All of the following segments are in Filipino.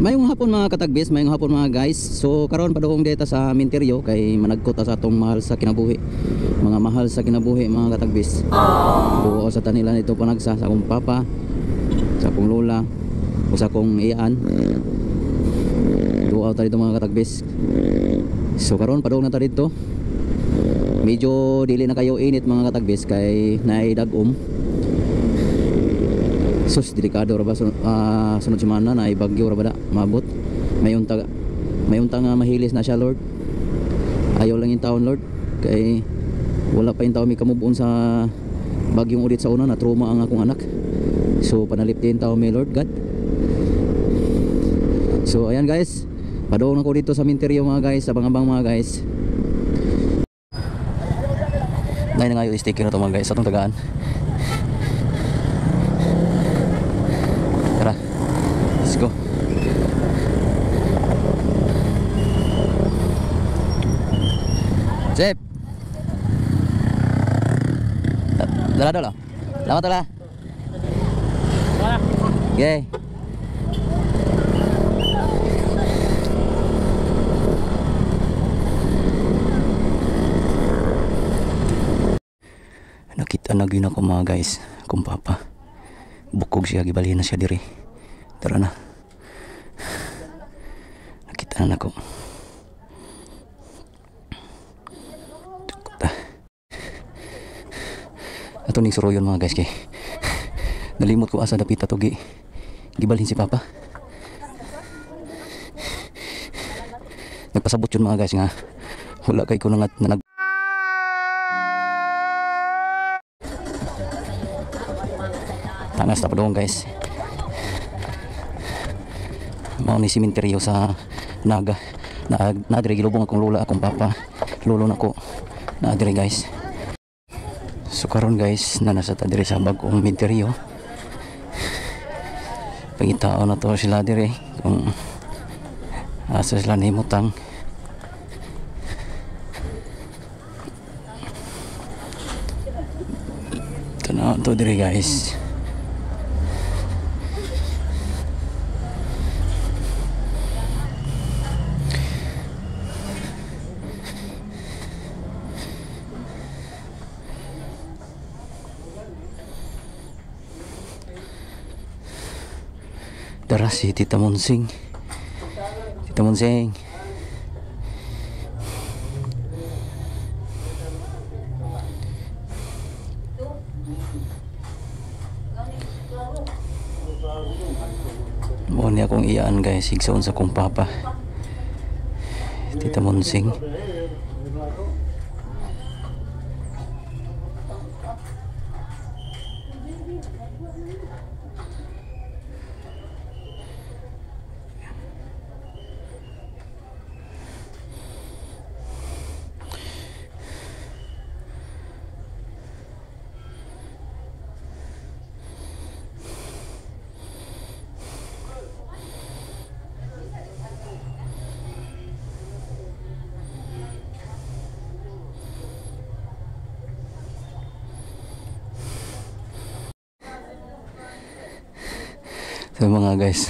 Mayong hapon mga katagbis, mayong hapon mga guys. So karon padung data sa Minteryo kay managkot sa atong mahal sa kinabuhi. Mga mahal sa kinabuhi mga katagbis. Buo sa tanilan ito panagsa sa akong papa, sa akong lola, o sa akong iyaan. Duaw ta dito mga katagbis. So karon padung na ta dito. Medyo dili na kayo init mga katagbis kay naidagom. Sus, delikado ra ba sunod semana na ibagyo ra ba da mabot. Mayunta nga mahilis na siya Lord. Ayaw lang yung taon Lord kay wala pa yung taon may kamubon sa bagyong ulit sa una na trauma ang akong anak. So panaliptin taon may Lord God. So ayan guys, padung ako dito sa Minteryo mga guys, sa Bangabang mga guys. Dahil na nga yung sticker na to mga guys sa itong tagaan. Tara, let's go. Sip. Dala dulu. Lama tala. Okay. Nakita na gyud ako mga guys, kung papa. Bukog siya, gibalhin na siya diri. Tara na. Nakita na ako. Ato ning suroyon mga guys kay nalimot ko asa dapita to gibalhin si papa. Nagpasabot yun mga guys nga wala kay ko na nag tanas na padung guys. Mao ni simenteryo sa Naga na dire gilubong akong lola akong papa lolo nako na dire guys. So karon guys na nasa ta dire sa bagong simenteryo. Pangitao na to sila dire kung asa sila nimutang. Tanaw to dire guys. Tara si Tita Monsing. Tita Monsing. Mo ni akong iyaan guys, sigsaon sa kong papa. Tita Monsing. So mga guys,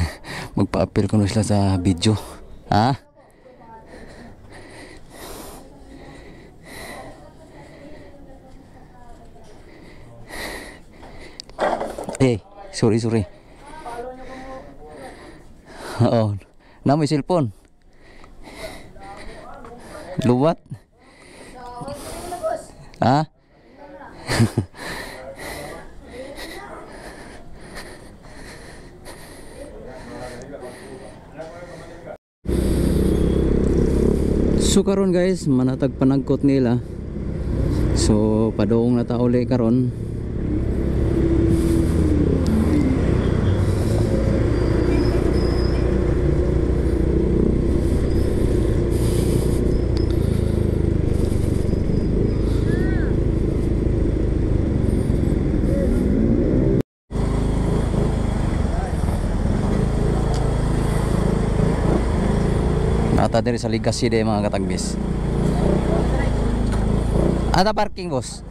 magpa-appeal ko na sila sa video. Ha? Sorry. Oo. Na may cellphone. Luwat. Ha? So karon guys, manatag panagkot nila. So padung na ta uli karon. Ata diri sa Legacy de mga katagbis. Ada parking boss.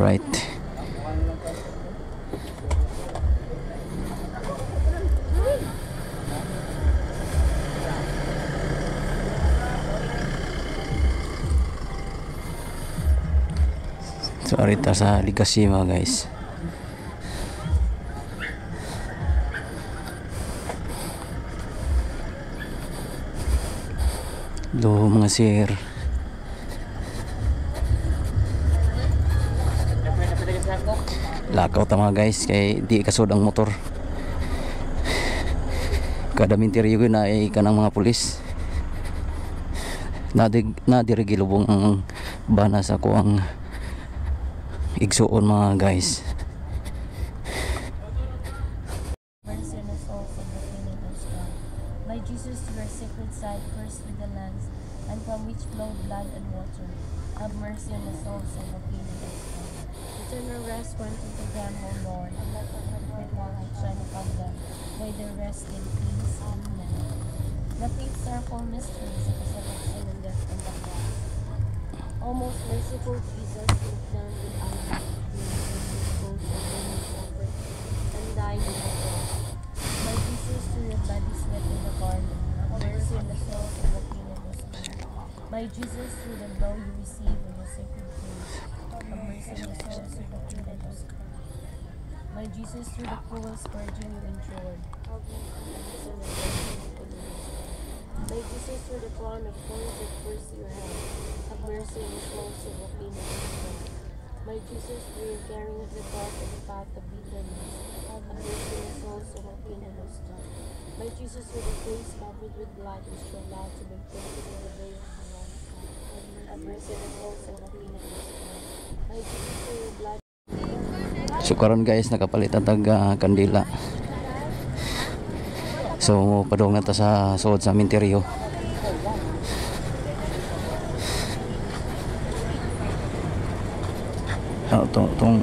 Alright. So arita sa Legacy mga guys. Do mga sir. Lakaw ta mga guys kay di kasod ang motor. Kada minteriyo na ay kanang mga pulis. Nadirigilubong ang bana sa ko ang igsuon mga guys. Mercy on us all from the kingdom of God. My Jesus, your sacred side, cursed with the lands, and from which flowed blood and water, have mercy on the souls of the kingdom of God. Eternal rest granted to them, O Lord, and let the perfect light shine upon them. May they rest in peace. Amen. The faith sorrowful mysteries of the resurrection and death and the cross. O most merciful Jesus, who done with our and died in the cross. My Jesus, through your bloody sweat in the garden, have mercy on the souls of the kingdom of God. My Jesus, through the blow you received in your sacred place, have mercy on the souls of the kingdom of God. My Jesus, through the cruel scourging you endured, have mercy on the souls of the kingdom of God. My Jesus, through the crown of thorns that pierced your head, have mercy on the souls of the kingdom of God. My Jesus, through your carrying of the cross and the path of bitterness, have mercy on the souls of the kingdom of God. My Jesus, through the face covered with blood, which you allowed to be painted in the veil of the Lord, have mercy on the souls of the kingdom of God. My Jesus, through your blood. So karon guys nakapalit ang tag kandila. So padung na ta sa suod sa minteryo. Tong